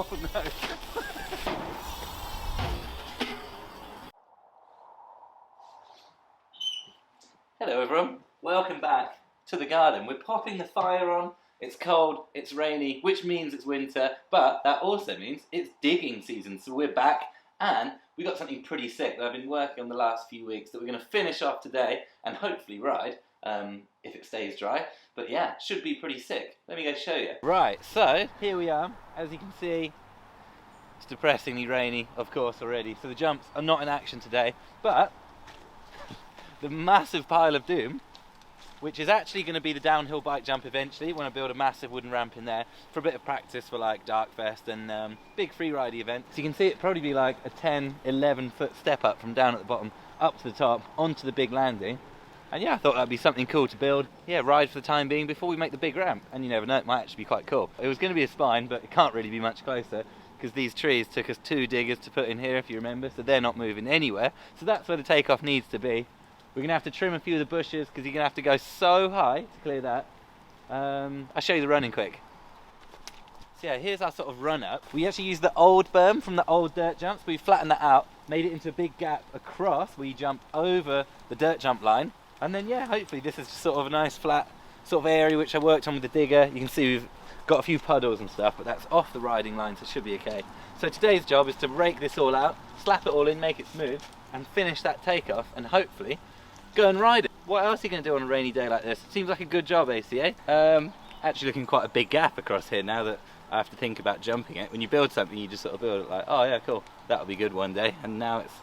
Oh no. Hello everyone, welcome back to the garden. We're popping the fire on, it's cold, it's rainy, which means it's winter, but that also means it's digging season, so we're back and we got something pretty sick that I've been working on the last few weeks that we're going to finish off today and hopefully ride, if it stays dry. But yeah, should be pretty sick. Let me go show you. Right, so here we are. As you can see, it's depressingly rainy, of course, already, so the jumps are not in action today, but the massive pile of doom, which is actually going to be the downhill bike jump eventually when I build a massive wooden ramp in there for a bit of practice for like Darkfest and big freeride event. So you can see it probably be like a 10-11 foot step up from down at the bottom up to the top onto the big landing. And yeah, I thought that'd be something cool to build. Yeah, ride for the time being before we make the big ramp. And you never know, it might actually be quite cool. It was going to be a spine, but it can't really be much closer because these trees took us 2 diggers to put in here, if you remember, so they're not moving anywhere. So that's where the takeoff needs to be. We're going to have to trim a few of the bushes because you're going to have to go so high to clear that. I'll show you the running quick. So yeah, here's our sort of run up. We actually used the old berm from the old dirt jumps. We flattened that out, made it into a big gap across where you jump over the dirt jump line. And then yeah, hopefully this is just sort of a nice flat sort of area which I worked on with the digger. You can see we've got a few puddles and stuff, but that's off the riding line, so it should be okay. So today's job is to rake this all out, slap it all in, make it smooth, and finish that takeoff, and hopefully go and ride it. What else are you going to do on a rainy day like this? Seems like a good job, ACA. Actually looking quite a big gap across here now that I have to think about jumping it. When you build something, you just sort of build it like, oh yeah, cool, that'll be good one day, and now it's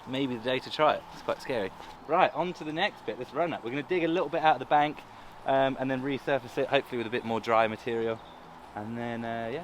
maybe the day to try it. It's quite scary. Right, on to the next bit, this run up. We're going to dig a little bit out of the bank and then resurface it, hopefully with a bit more dry material. And then, yeah,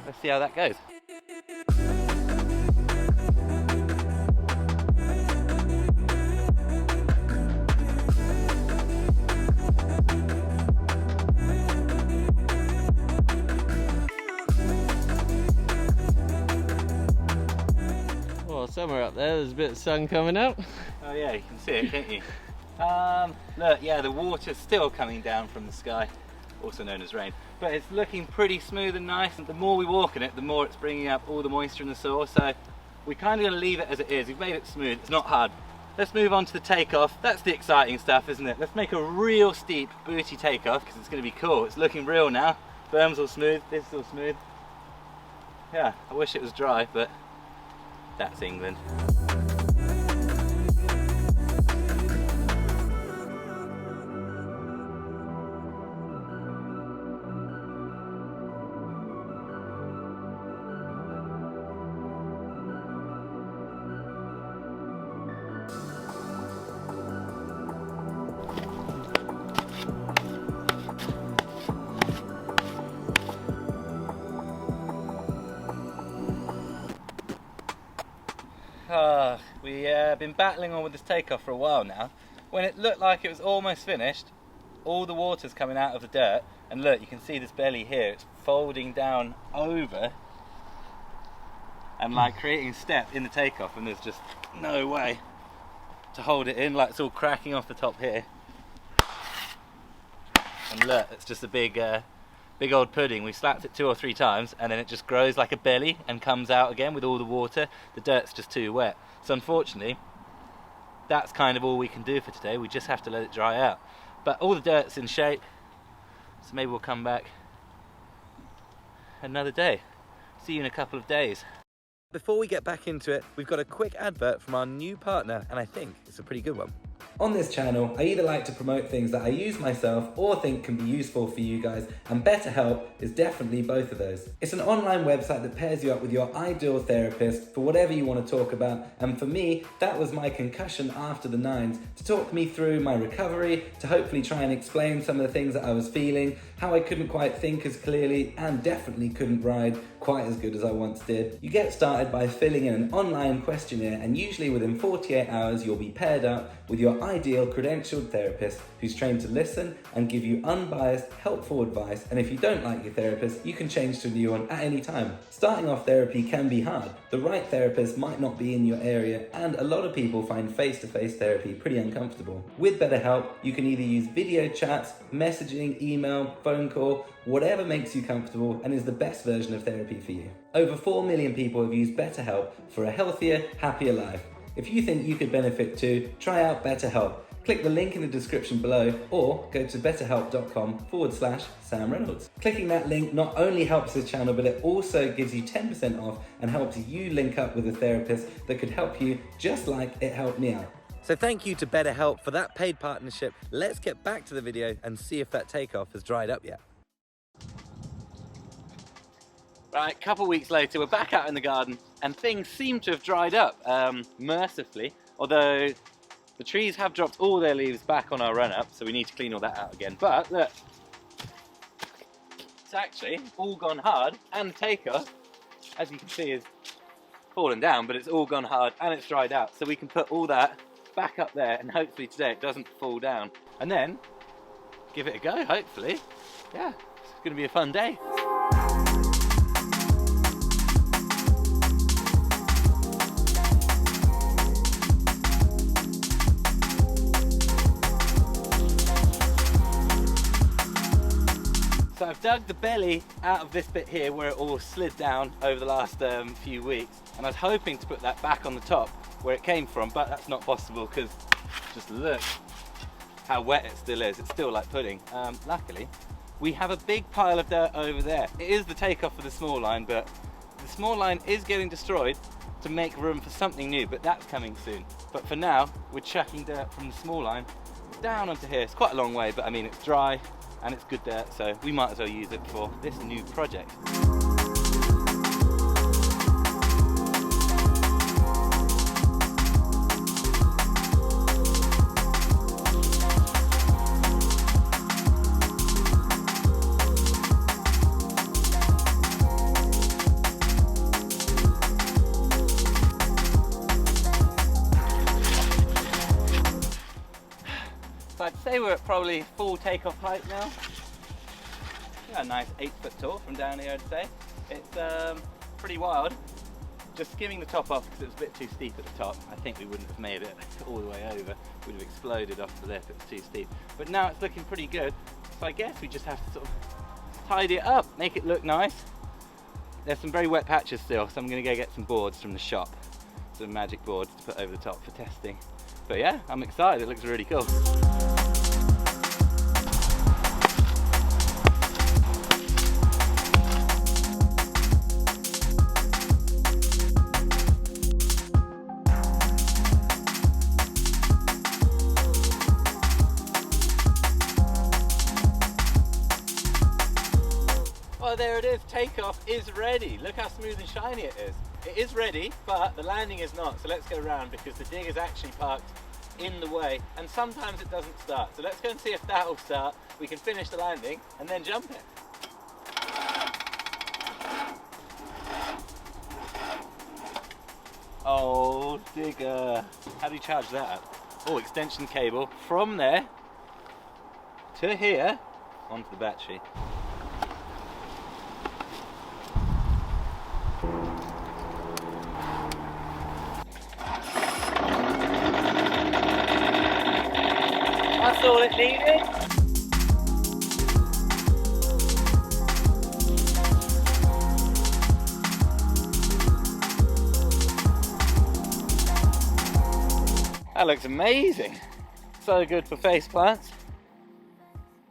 let's see how that goes. Somewhere up there's a bit of sun coming out. Oh yeah, you can see it, can't you? Look, yeah, the water's still coming down from the sky, also known as rain, but it's looking pretty smooth and nice, and the more we walk in it, the more it's bringing up all the moisture in the soil, so we're kind of going to leave it as it is. We've made it smooth, it's not hard. Let's move on to the takeoff. That's the exciting stuff, isn't it? Let's make a real steep booty takeoff, because it's going to be cool. It's looking real now. Berm's all smooth, this is all smooth. Yeah, I wish it was dry, but that's England. We've been battling on with this takeoff for a while now. When it looked like it was almost finished, all the water's coming out of the dirt, and look, you can see this belly here, it's folding down over and like creating a step in the takeoff, and there's just no way to hold it in, like it's all cracking off the top here. And look, it's just a big old pudding. We slapped it 2 or 3 times and then it just grows like a belly and comes out again with all the water. The dirt's just too wet. So unfortunately, that's kind of all we can do for today. We just have to let it dry out. But all the dirt's in shape, so maybe we'll come back another day. See you in a couple of days. Before we get back into it, we've got a quick advert from our new partner, and I think it's a pretty good one. On this channel, I either like to promote things that I use myself or think can be useful for you guys, and BetterHelp is definitely both of those. It's an online website that pairs you up with your ideal therapist for whatever you want to talk about, and for me, that was my concussion after the 9s, to talk me through my recovery, to hopefully try and explain some of the things that I was feeling, how I couldn't quite think as clearly, and definitely couldn't ride quite as good as I once did. You get started by filling in an online questionnaire, and usually within 48 hours you'll be paired up with your ideal credentialed therapist who's trained to listen and give you unbiased, helpful advice, and if you don't like your therapist, you can change to a new one at any time. Starting off therapy can be hard. The right therapist might not be in your area, and a lot of people find face-to-face therapy pretty uncomfortable. With BetterHelp, you can either use video chats, messaging, email, phone call, whatever makes you comfortable and is the best version of therapy for you. Over 4 million people have used BetterHelp for a healthier, happier life. If you think you could benefit too, try out BetterHelp. Click the link in the description below or go to betterhelp.com/Sam Reynolds. Clicking that link not only helps this channel, but it also gives you 10% off and helps you link up with a therapist that could help you just like it helped me out. So thank you to BetterHelp for that paid partnership. Let's get back to the video and see if that takeoff has dried up yet. Right, a couple of weeks later, we're back out in the garden and things seem to have dried up, mercifully, although the trees have dropped all their leaves back on our run-up, so we need to clean all that out again. But look, it's actually all gone hard, and the Takeoff, as you can see, is fallen down, but it's all gone hard and it's dried out. So we can put all that back up there, and hopefully today it doesn't fall down. And then give it a go, hopefully. Yeah, it's going to be a fun day. So I've dug the belly out of this bit here where it all slid down over the last few weeks, and I was hoping to put that back on the top where it came from, but that's not possible because just look how wet it still is. It's still like pudding. Luckily, we have a big pile of dirt over there. It is the Takeoff for the small line, but the small line is getting destroyed to make room for something new, but that's coming soon. But for now, we're chucking dirt from the small line down onto here. It's quite a long way, but I mean, it's dry and it's good dirt, so we might as well use it for this new project. So I'd say we're at probably full Takeoff height now. Yeah, a nice 8 foot tall from down here, I'd say. It's pretty wild. Just skimming the top off because it was a bit too steep at the top. I think we wouldn't have made it all the way over. We'd have exploded off the lip, it was too steep. But now it's looking pretty good. So I guess we just have to sort of tidy it up, make it look nice. There's some very wet patches still, so I'm gonna go get some boards from the shop. Some magic boards to put over the top for testing. But yeah, I'm excited, it looks really cool. Well, there it is, Takeoff is ready. Look how smooth and shiny it is. It is ready, but the landing is not, so let's go around because the dig is actually parked in the way and sometimes it doesn't start. So let's go and see if that will start. We can finish the landing and then jump it. Oh, digger. How do you charge that up? Oh, extension cable from there to here onto the battery. That's all it needed. That looks amazing. So good for face plants.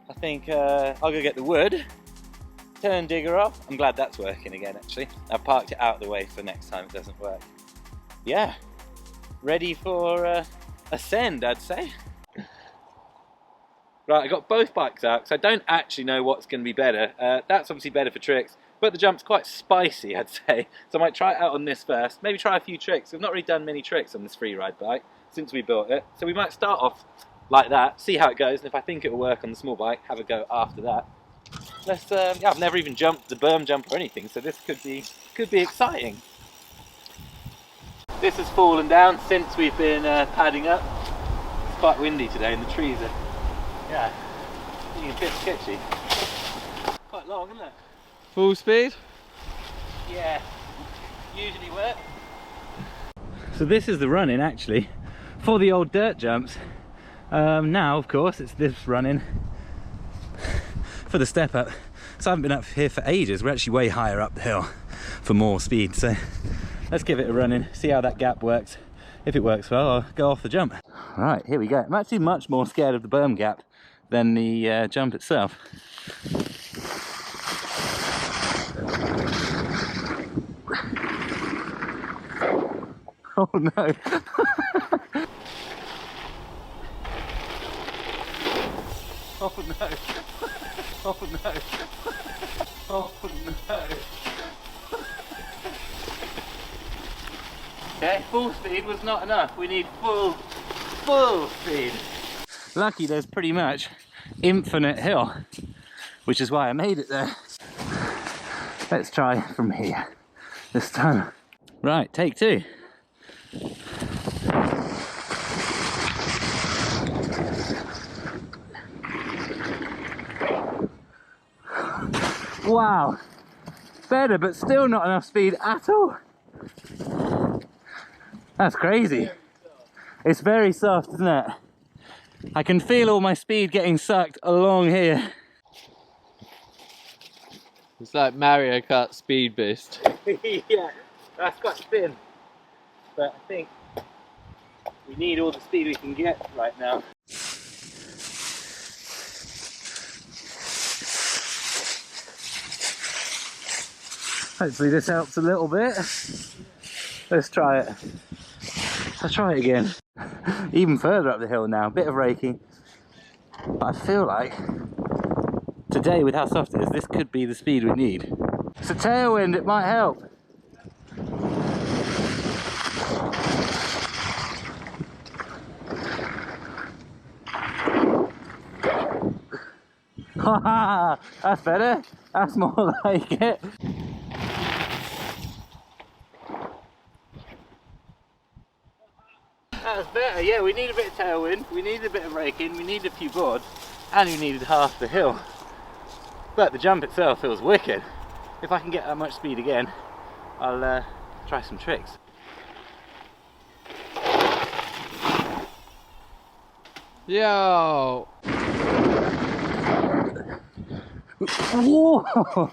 I think I'll go get the wood, turn digger off. I'm glad that's working again actually. I've parked it out of the way for next time it doesn't work. Yeah, ready for ascend, I'd say. Right, I got both bikes out because I don't actually know what's going to be better. That's obviously better for tricks, but the jump's quite spicy, I'd say. So I might try it out on this first, maybe try a few tricks. We've not really done many tricks on this freeride bike since we built it. So we might start off like that, see how it goes, and if I think it'll work on the small bike, have a go after that. Let's, yeah, I've never even jumped the berm jump or anything, so this could be exciting. This has fallen down since we've been padding up. It's quite windy today and the trees are, yeah, getting a bit sketchy. Quite long, isn't it? Full speed? Yeah, usually work. So this is the run-in actually for the old dirt jumps. Now of course it's this run-in for the step up. So I haven't been up here for ages. We're actually way higher up the hill for more speed. So let's give it a run in, see how that gap works. If it works well, I'll go off the jump. Right, here we go. I'm actually much more scared of the berm gap than the jump itself. Oh no. Oh no. Oh no. Oh no. Okay, full speed was not enough. We need full speed. Lucky there's pretty much infinite hill, which is why I made it there. Let's try from here this time. Right, take two. Wow, better, but still not enough speed at all. That's crazy. It's very soft, isn't it? I can feel all my speed getting sucked along here. It's like Mario Kart speed boost. Yeah, that's quite thin. But I think we need all the speed we can get right now. Hopefully this helps a little bit. Let's try it. I'll try it again. Even further up the hill now, a bit of raking. But I feel like today, with how soft it is, this could be the speed we need. It's a tailwind, it might help. Haha, that's better. That's more like it. That's better, yeah, we need a bit of tailwind, we need a bit of raking, we need a few boards, and we needed half the hill. But the jump itself feels wicked. If I can get that much speed again, I'll try some tricks. Yo! Whoa!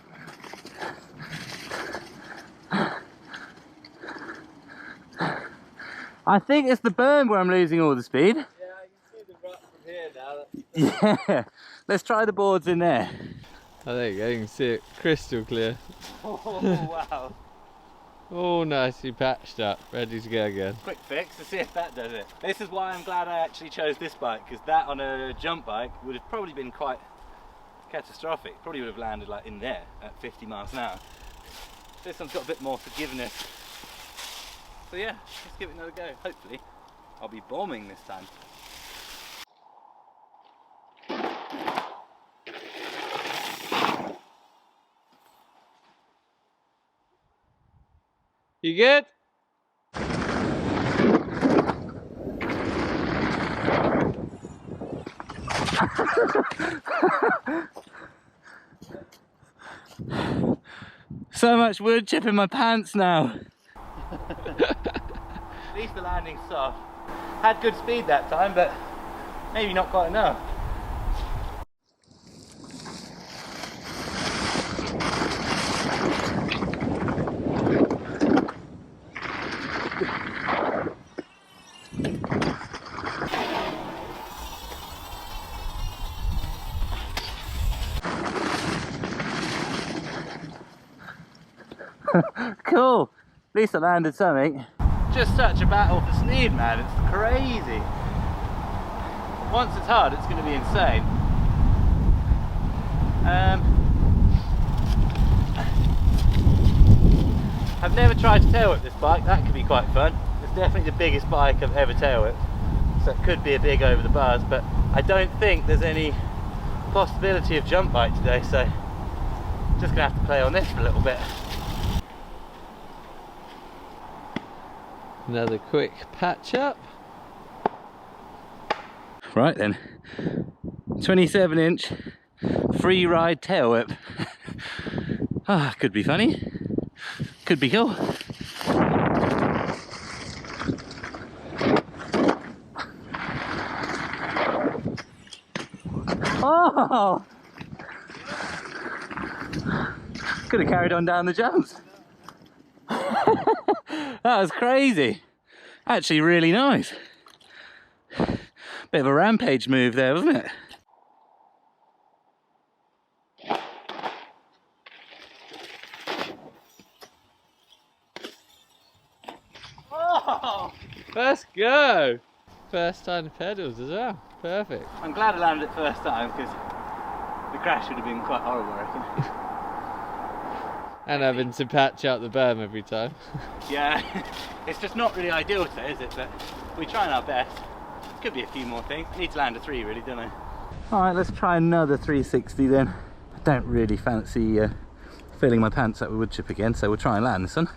I think it's the berm where I'm losing all the speed. Yeah, I can see the rut from here now. Yeah, let's try the boards in there. Oh, there you go, you can see it crystal clear. Oh, wow. All nicely patched up, ready to go again. Quick fix to see if that does it. This is why I'm glad I actually chose this bike, because that on a jump bike would have probably been quite catastrophic. Probably would have landed like in there at 50 miles an hour. This one's got a bit more forgiveness. So yeah, let's give it another go. Hopefully I'll be bombing this time. You good? So much wood chip in my pants now. At least the landing's soft. Had good speed that time, but maybe not quite enough. Cool, at least I landed something. Just such a battle for speed, man, it's crazy. Once it's hard, it's going to be insane. I've never tried to tail whip this bike, that could be quite fun. It's definitely the biggest bike I've ever tail whipped, so it could be a big over the bars, but I don't think there's any possibility of jump bike today, so just going to have to play on this for a little bit. Another quick patch up. Right then, 27-inch free ride tail whip. Ah, could be funny, could be cool. Oh! Could have carried on down the jumps. That was crazy. Actually really nice. Bit of a rampage move there, wasn't it? Oh! Let's go! First time pedals as well. Perfect. I'm glad I landed it first time because the crash would have been quite horrible, I reckon. And having to patch out the berm every time. Yeah, it's just not really ideal today, is it? But we're trying our best. Could be a few more things. I need to land a 3 really, don't I? Alright, let's try another 360 then. I don't really fancy filling my pants up with wood chip again, so we'll try and land this one.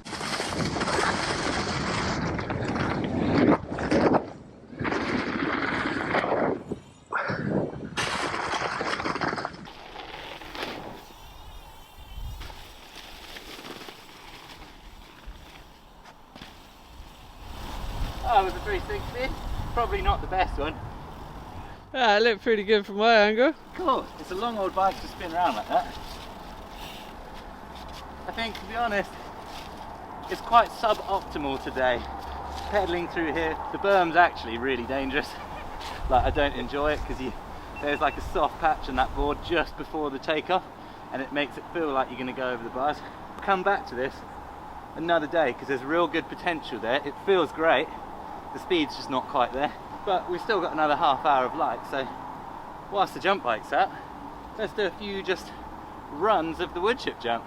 Oh, with the 360, probably not the best one. Ah, it looked pretty good from my angle. Of course, it's a long old bike to spin around like that. I think, to be honest, it's quite suboptimal today. Pedaling through here, the berm's actually really dangerous. Like, I don't enjoy it because there's like a soft patch on that board just before the takeoff, and it makes it feel like you're going to go over the bars. I'll come back to this another day because there's real good potential there. It feels great. The speed's just not quite there, but we've still got another half hour of light, so whilst the jump bike's out, let's do a few just runs of the wood chip jump.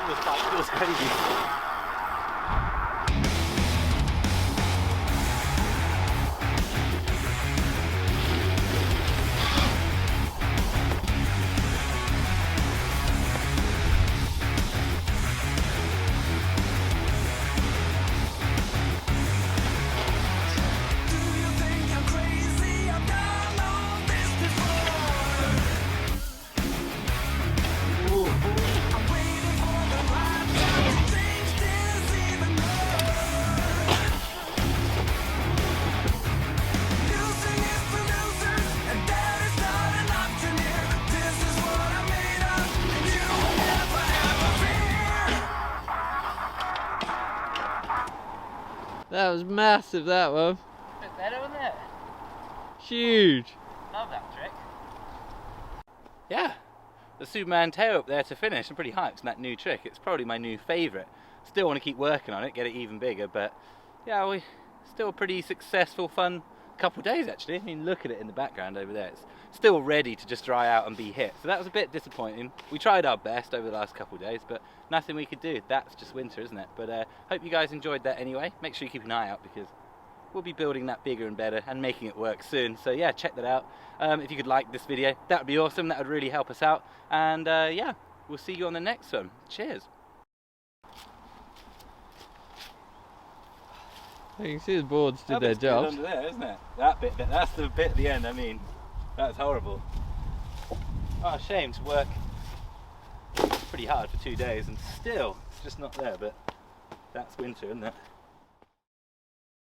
This bike feels crazy. That was massive, that one. A bit better, wasn't it? Huge. Love that trick. Yeah, the Superman tail up there to finish. I'm pretty hyped on that new trick. It's probably my new favourite. Still want to keep working on it, get it even bigger, but yeah, we still a pretty successful, fun couple of days actually. I mean, look at it in the background over there. It's still ready to just dry out and be hit. So that was a bit disappointing. We tried our best over the last couple of days, but nothing we could do. That's just winter, isn't it? But hope you guys enjoyed that anyway. Make sure you keep an eye out because we'll be building that bigger and better and making it work soon. So yeah, check that out. If you could like this video, that would be awesome. That would really help us out. And yeah, we'll see you on the next one. Cheers. You can see the boards did their job. Under there, isn't it? That bit, that's the bit at the end. I mean, that's horrible. Oh, shame to work pretty hard for 2 days and still it's just not there. But that's winter, isn't it?